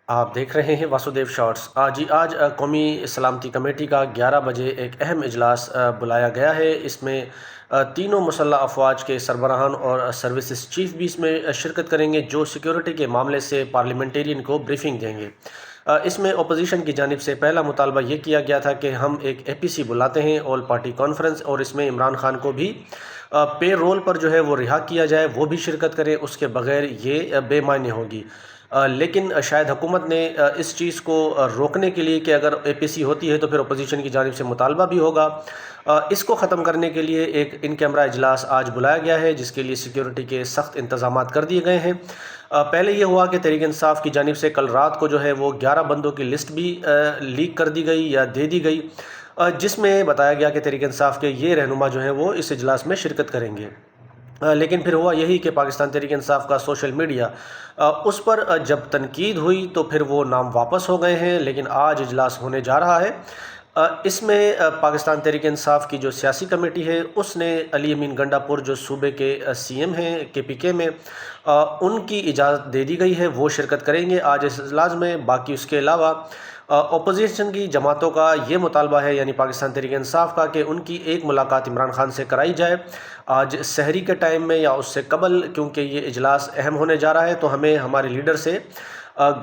آپ دیکھ رہے ہیں واسودیو شارٹس۔ آج قومی سلامتی کمیٹی کا 11 بجے ایک اہم اجلاس بلایا گیا ہے۔ اس میں تینوں مسلح افواج کے سربراہان اور سروسز چیف بھی اس میں شرکت کریں گے، جو سیکیورٹی کے معاملے سے پارلیمنٹیرین کو بریفنگ دیں گے۔ اس میں اپوزیشن کی جانب سے پہلا مطالبہ یہ کیا گیا تھا کہ ہم ایک APC بلاتے ہیں، آل پارٹی کانفرنس، اور اس میں عمران خان کو بھی پے رول پر جو ہے وہ رہا کیا جائے، وہ بھی شرکت کریں، اس کے بغیر یہ بے معنی ہوگی۔ لیکن شاید حکومت نے اس چیز کو روکنے کے لیے کہ اگر APC ہوتی ہے تو پھر اپوزیشن کی جانب سے مطالبہ بھی ہوگا، اس کو ختم کرنے کے لیے ایک ان کیمرہ اجلاس آج بلایا گیا ہے، جس کے لیے سیکیورٹی کے سخت انتظامات کر دیے گئے ہیں۔ پہلے یہ ہوا کہ تحریک انصاف کی جانب سے کل رات کو جو ہے وہ 11 بندوں کی لسٹ بھی لیک کر دی گئی یا دے دی گئی، جس میں بتایا گیا کہ تحریک انصاف کے یہ رہنما جو ہیں وہ اس اجلاس میں شرکت کریں گے۔ لیکن پھر ہوا یہی کہ پاکستان تحریک انصاف کا سوشل میڈیا اس پر جب تنقید ہوئی تو پھر وہ نام واپس ہو گئے ہیں، لیکن آج اجلاس ہونے جا رہا ہے۔ اس میں پاکستان تحریک انصاف کی جو سیاسی کمیٹی ہے، اس نے علی امین گنڈا پور جو صوبے کے CM ہیں KPK میں، ان کی اجازت دے دی گئی ہے، وہ شرکت کریں گے آج اس اجلاس میں۔ باقی اس کے علاوہ اپوزیشن کی جماعتوں کا یہ مطالبہ ہے، یعنی پاکستان تحریک انصاف کا، کہ ان کی ایک ملاقات عمران خان سے کرائی جائے آج سحری کے ٹائم میں یا اس سے قبل، کیونکہ یہ اجلاس اہم ہونے جا رہا ہے، تو ہمیں ہمارے لیڈر سے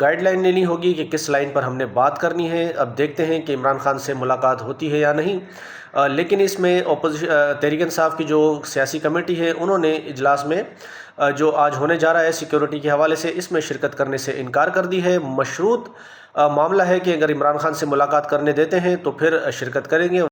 گائیڈ لائن لینی ہوگی کہ کس لائن پر ہم نے بات کرنی ہے۔ اب دیکھتے ہیں کہ عمران خان سے ملاقات ہوتی ہے یا نہیں، لیکن اس میں تحریک انصاف کی جو سیاسی کمیٹی ہے، انہوں نے اجلاس میں جو آج ہونے جا رہا ہے سیکیورٹی کے حوالے سے، اس میں شرکت کرنے سے انکار کر دی ہے۔ مشروط معاملہ ہے کہ اگر عمران خان سے ملاقات کرنے دیتے ہیں تو پھر شرکت کریں گے۔